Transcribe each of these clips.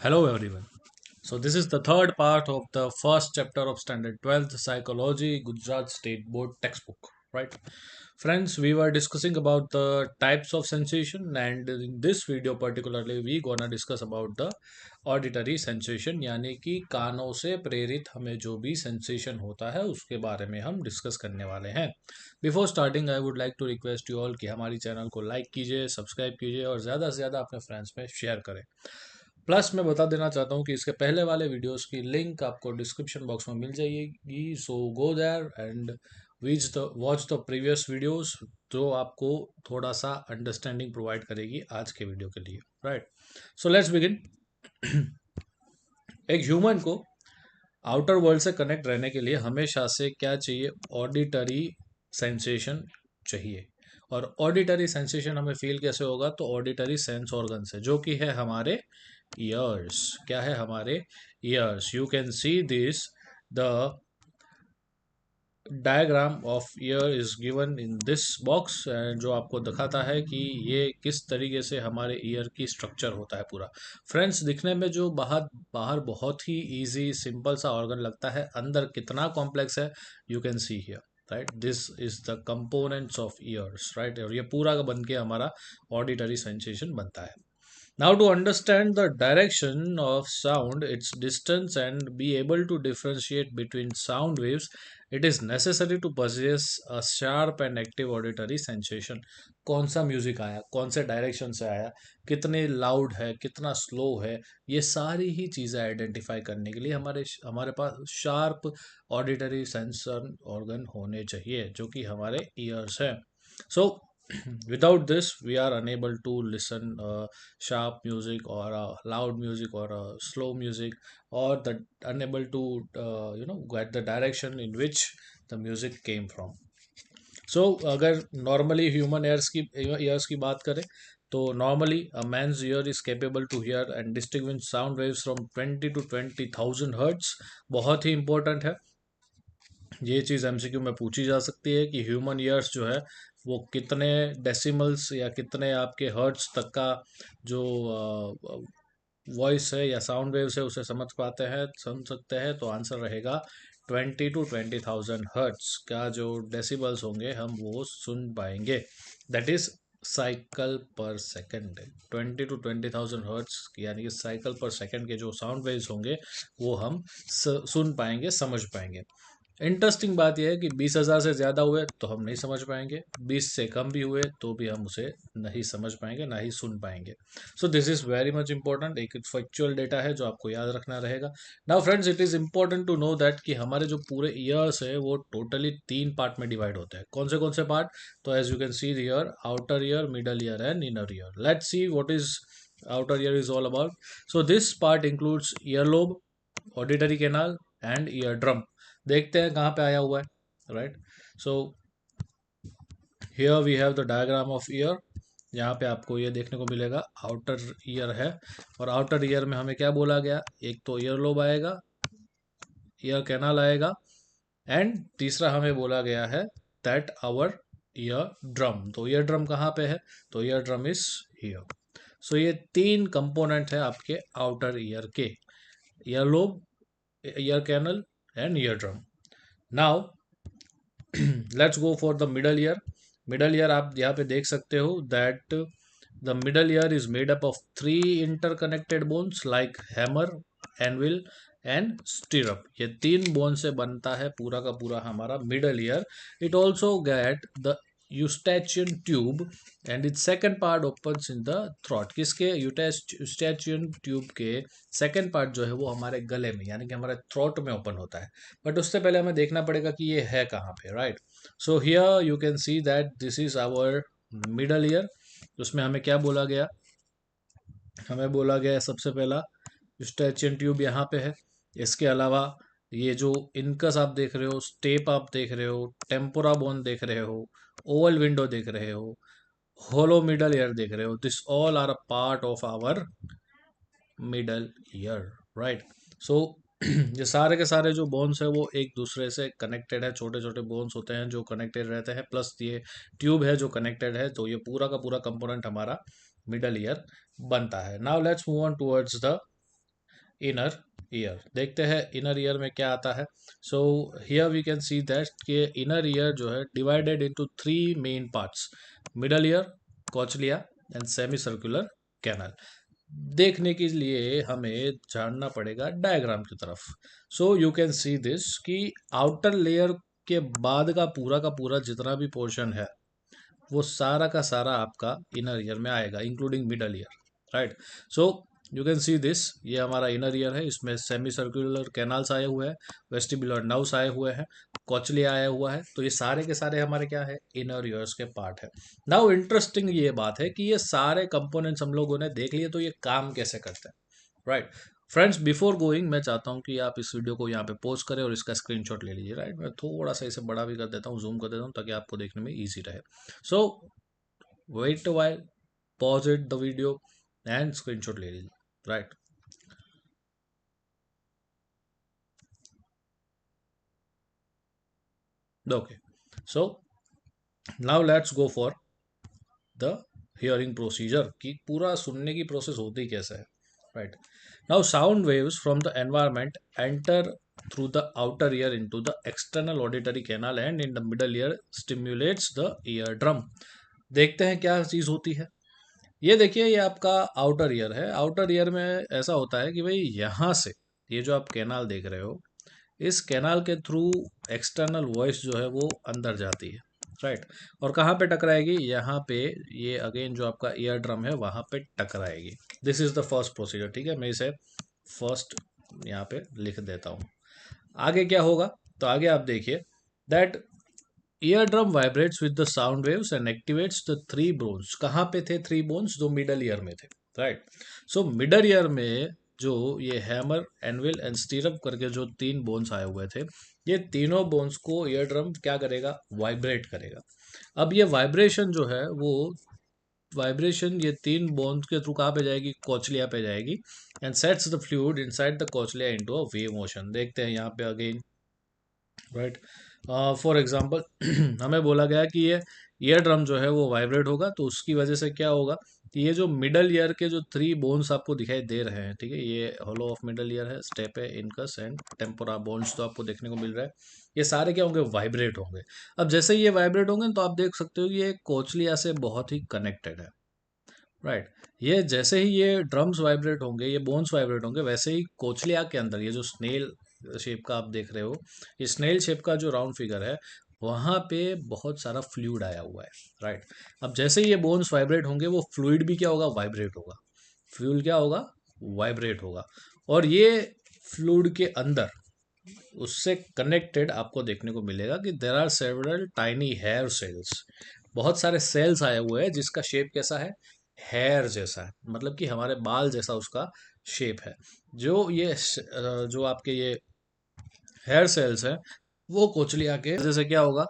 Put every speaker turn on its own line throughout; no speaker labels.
Hello everyone. So this is the third part of the first chapter of Standard 12th Psychology Gujarat State Board textbook, right? Friends, we were discussing about the types of sensation and in this video particularly we gonna discuss about the auditory sensation यानी कि कानों से प्रेरित हमें जो भी sensation होता है उसके बारे में हम डिस्कस करने वाले हैं. Before starting I would like to request you all कि हमारी चैनल को लाइक कीजिए, सब्सक्राइब कीजिए और ज़्यादा से ज़्यादा अपने फ्रेंड्स में शेयर करें. प्लस मैं बता देना चाहता हूँ कि इसके पहले वाले वीडियोस की लिंक आपको डिस्क्रिप्शन बॉक्स में मिल जाएगी, so go there and watch the previous videos जो आपको थोड़ा सा अंडरस्टैंडिंग प्रोवाइड करेगी आज के वीडियो के लिए, राइट? So let's begin. एक ह्यूमन को आउटर वर्ल्ड से कनेक्ट रहने के लिए हमेशा से क्या चाहिए? ऑडिटरी सेंसेशन चाहिए. और ऑडिटरी सेंसेशन हमें फील कैसे होगा? तो ऑडिटरी सेंस ऑर्गन से, जो कि है हमारे ईयर्स. क्या है? हमारे years. You can see this the diagram of year is given in this box, जो आपको दिखाता है कि ये किस तरीके से हमारे ईयर की स्ट्रक्चर होता है पूरा. फ्रेंड्स, दिखने में जो बाहर बाहर बहुत ही इजी सिंपल सा ऑर्गन लगता है, अंदर कितना कॉम्प्लेक्स है you can see here, right? This is the components of years, right? और ये पूरा का बन के हमारा ऑडिटरी सेंसेशन बनता है. Now, to understand the direction of sound, its distance, and be able to differentiate between sound waves, it is necessary to possess a sharp and active auditory sensation. कौन सा म्यूजिक आया, कौन से direction से आया, कितने लाउड है, कितना स्लो है, ये सारी ही चीज़ें आइडेंटिफाई करने के लिए हमारे हमारे पास शार्प ऑडिटरी सेंसर ऑर्गन होने चाहिए, जो कि हमारे ईयर्स हैं. सो without this we are unable to listen sharp music or loud music or slow music, or the unable to get the direction in which the music came from. So अगर normally human ears की बात करें तो normally a man's ear is capable to hear and distinguish sound waves from 20 to 20,000 hertz. बहुत ही important है. ये चीज़ MCQ में पूछी जा सकती है कि ह्यूमन ईयर्स जो है वो कितने डेसिमल्स या कितने आपके हर्ट्स तक का जो वॉइस है या साउंड वेव्स है उसे समझ सकते हैं. तो आंसर रहेगा 20 to 20,000 हर्ट्स का जो डेसिबल्स होंगे हम वो सुन पाएंगे. दैट इज साइकिल पर सेकंड. 20 to 20,000 हर्ट्स यानी कि साइकिल पर सेकंड के जो साउंड वेव्स होंगे वो हम सुन पाएंगे, समझ पाएंगे. इंटरेस्टिंग बात यह है कि 20,000 से ज़्यादा हुए तो हम नहीं समझ पाएंगे, 20 से कम भी हुए तो भी हम उसे नहीं समझ पाएंगे, ना ही सुन पाएंगे. So this is very much important. एक फैक्चुअल डेटा है जो आपको याद रखना रहेगा. Now friends, it is important to know that कि हमारे जो पूरे ईयर्स है वो टोटली 3 पार्ट में डिवाइड होते हैं. कौन से पार्ट? तो as you can see ear, outer ear, middle ear and inner ear. Let's see what is outer ear is all about. So this part includes earlobe, auditory canal and eardrum. देखते हैं कहाँ पे आया हुआ है, right? So here we have the diagram of ear. यहाँ पे आपको ये देखने को मिलेगा आउटर ईयर है. और आउटर ईयर में हमें क्या बोला गया? एक तो ईयर लोब आएगा, ईयर कैनाल आएगा, एंड तीसरा हमें बोला गया है दैट आवर ईयर ड्रम. तो ईयर ड्रम कहाँ पे है? तो ear drum is here. So ये 3 कंपोनेंट है आपके आउटर ईयर के: ear lobe, ear canal and ear drum. Now let's go for the middle ear. Middle ear आप यहाँ पे देख सकते हो that the middle ear is made up of 3 interconnected bones like hammer, anvil and stirrup. ये 3 bone से बनता है पूरा का पूरा हमारा middle ear. It also get the eustachian tube and it second part opens in the throat. किसके? Eustachian tube के सेकेंड पार्ट जो है वो हमारे गले में यानी कि हमारे थ्रोट में ओपन होता है. बट उससे पहले हमें देखना पड़ेगा कि ये है कहाँ पे, right? So here you can see that this is our middle ear. उसमें हमें क्या बोला गया? हमें बोला गया है सबसे पहला यूस्टैचियन ट्यूब यहाँ पे है. इसके अलावा ये जो इनकस आप देख रहे हो, स्टेप आप देख रहे हो, टेम्पोरा बोन देख रहे हो, ओवल विंडो देख रहे हो, होलो मिडल ईयर देख रहे हो, this all are a part of our middle ear, right? So ये सारे के सारे जो बोन्स है वो एक दूसरे से कनेक्टेड है. छोटे छोटे बोन्स होते हैं जो कनेक्टेड रहते हैं, प्लस ये ट्यूब है जो कनेक्टेड है. तो ये पूरा का पूरा कंपोनेंट हमारा मिडल ईयर बनता है. Now let's move on towards the inner ear. देखते हैं इनर ईयर में क्या आता है। So here we can see that कि इनर ईयर जो है divided into three main parts, middle ear, cochlea and semi circular canal. देखने के लिए हमें जानना पड़ेगा डायग्राम की तरफ। So you can see this कि आउटर लेयर के बाद का पूरा जितना भी पोर्शन है वो सारा का सारा आपका इनर ईयर में आएगा, including middle ear, right. So you can see this, ये हमारा इनर ईयर है, इसमें सेमी सर्कुलर कैनाल्स आए हुए हैं, वेस्टिबुलर नर्व्स आए हुए हैं, कोचलिया आया हुआ है। तो ये सारे के सारे हमारे क्या है, इनर ईयर्स के पार्ट है। नाउ इंटरेस्टिंग ये बात है कि ये सारे कंपोनेंट्स हम लोगों ने देख लिए, तो ये काम कैसे करते हैं, राइट। फ्रेंड्स, बिफोर गोइंग मैं चाहता हूँ कि आप इस वीडियो को यहाँ पे पॉज करें और इसका स्क्रीनशॉट ले लीजिए, राइट। मैं थोड़ा सा इसे बड़ा भी कर देता हूँ, जूम कर देता हूँ, ताकि आपको देखने में ईजी रहे। So wait a while, pause it the video and screenshot ले लीजिए, right। Okay, so now let's go for the hearing procedure कि पूरा सुनने की प्रोसेस होती कैसे है, right। Now sound waves from the environment enter through the outer ear into the external auditory canal and in the middle ear stimulates the eardrum। देखते हैं क्या चीज़ होती है। ये देखिए, ये आपका आउटर ईयर है। आउटर ईयर में ऐसा होता है कि भाई यहाँ से ये जो आप कैनाल देख रहे हो, इस कैनाल के थ्रू एक्सटर्नल वॉइस जो है वो अंदर जाती है, राइट। और कहाँ पे टकराएगी, यहाँ पे, ये अगेन जो आपका ईयर ड्रम है वहाँ पे टकराएगी। This is the first procedure, ठीक है। मैं इसे फर्स्ट यहाँ पे लिख देता हूँ। आगे क्या होगा, तो आगे आप देखिए that ear drum vibrates with the sound waves and activates the three bones. कहाँ पे थे थ्री बोन्स, जो मिडल ईयर में थे, राइट। सो मिडल ईयर में जो ये हैमर, एनविल एंड स्टीरअप करके जो तीन बोन्स आए हुए थे, ये तीनों बोन्स को ईयर ड्रम क्या करेगा, वाइब्रेट करेगा। अब ये वाइब्रेशन जो है वो वाइब्रेशन ये तीन बोन्स के थ्रू कहाँ पे जाएगी, कोचलिया पे जाएगी and sets the fluid inside the cochlea into a wave motion. देखते हैं यहाँ पे अगेन, राइट। फॉर एग्जांपल हमें बोला गया कि ये ईयर ड्रम जो है वो वाइब्रेट होगा, तो उसकी वजह से क्या होगा कि ये जो मिडल ईयर के जो थ्री बोन्स आपको दिखाई दे रहे हैं, ठीक है, ये होलो ऑफ मिडल ईयर है, स्टेप है, इनकस एंड टेम्पोरा बोन्स तो आपको देखने को मिल रहा है, ये सारे क्या होंगे, वाइब्रेट होंगे। अब जैसे ही ये वाइब्रेट होंगे तो आप देख सकते हो कि ये कोचलिया से बहुत ही कनेक्टेड है, राइट। ये जैसे ही ये ड्रम्स वाइब्रेट होंगे, ये बोन्स वाइब्रेट होंगे, वैसे ही कोचलिया के अंदर ये जो स्नेल शेप का आप देख रहे हो, ये स्नेल शेप का जो राउंड फिगर है, वहाँ पे बहुत सारा फ्लूइड आया हुआ है, राइट। अब जैसे ही ये बोन्स वाइब्रेट होंगे, वो फ्लूइड भी क्या होगा, वाइब्रेट होगा। फ्लूइड क्या होगा, वाइब्रेट होगा। और ये फ्लूइड के अंदर उससे कनेक्टेड आपको देखने को मिलेगा कि there are several tiny hair cells. बहुत सारे सेल्स आए हुए हैं जिसका शेप कैसा है, हेयर जैसा है, मतलब कि हमारे बाल जैसा उसका शेप है। जो ये जो आपके ये हेयर सेल्स हैं, वो कोचलिया के वजह से क्या होगा,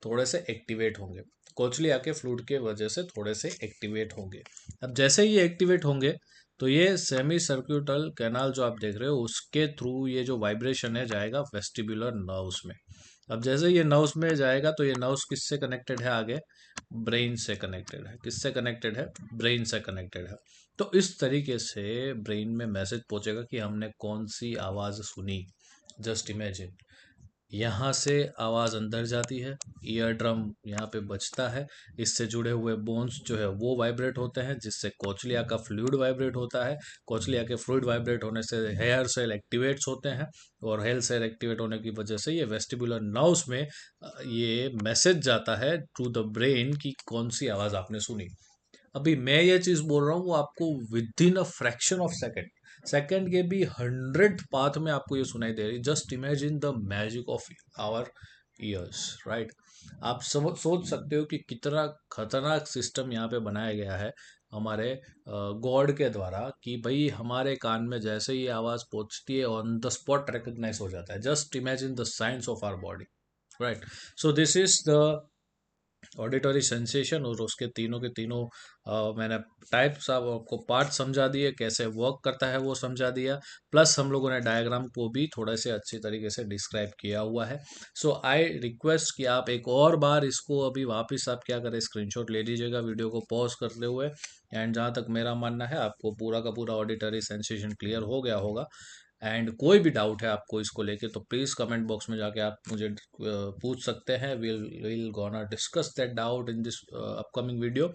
थोड़े से एक्टिवेट होंगे। कोचलिया के फ्लूइड के वजह से थोड़े से एक्टिवेट होंगे। अब जैसे ही ये एक्टिवेट होंगे, तो ये सेमी सर्क्यूटल कैनाल जो आप देख रहे हो, उसके थ्रू ये जो वाइब्रेशन है जाएगा वेस्टिबुलर नर्व्स में। अब जैसे ये नर्व्स में जाएगा, तो ये नर्व्स किससे कनेक्टेड है, आगे ब्रेन से कनेक्टेड है। किससे कनेक्टेड है, ब्रेन से कनेक्टेड है। तो इस तरीके से ब्रेन में मैसेज पहुंचेगा कि हमने कौन सी आवाज़ सुनी। जस्ट इमेजिन, यहाँ से आवाज़ अंदर जाती है, ईयर ड्रम यहाँ पे बजता है, इससे जुड़े हुए बोन्स जो है वो वाइब्रेट होते हैं, जिससे कोचलिया का फ्लूइड वाइब्रेट होता है। कोचलिया के फ्लूइड वाइब्रेट होने से हेयर सेल एक्टिवेट्स होते हैं, और हेयर सेल एक्टिवेट होने की वजह से ये वेस्टिबुलर नर्व्स में ये मैसेज जाता है टू द ब्रेन कि कौन सी आवाज़ आपने सुनी। अभी मैं ये चीज बोल रहा हूँ, वो आपको with in a fraction of second, second के भी 100th पाथ में आपको ये सुनाई दे रही। Just imagine the magic of our ears, right. आप सब सोच सकते हो कि कितना खतरनाक सिस्टम यहाँ पे बनाया गया है हमारे गॉड के द्वारा, कि भाई हमारे कान में जैसे ही आवाज पहुंचती है, ऑन द स्पॉट रिकग्नाइज हो जाता है। Just imagine the science of our body, right. So this is the auditory sensation और उसके तीनों के तीनों मैंने टाइप्स ऑफ आपको पार्ट समझा दिए, कैसे वर्क करता है वो समझा दिया, प्लस हम लोगों ने डायग्राम को भी थोड़े से अच्छी तरीके से डिस्क्राइब किया हुआ है। सो आई रिक्वेस्ट कि आप एक और बार इसको अभी वापस आप क्या करें, स्क्रीनशॉट ले लीजिएगा वीडियो को पॉज करते हुए। एंड जहाँ तक मेरा मानना है आपको पूरा का पूरा ऑडिटरी सेंसेशन क्लियर हो गया होगा। एंड कोई भी डाउट है आपको इसको लेके तो प्लीज़ कमेंट बॉक्स में जाके आप मुझे पूछ सकते हैं। Will gonna discuss that doubt in this upcoming video.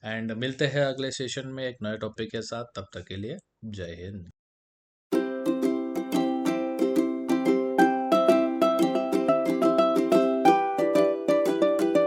And मिलते हैं अगले सेशन में एक नए टॉपिक के साथ, तब तक के लिए जय हिंद।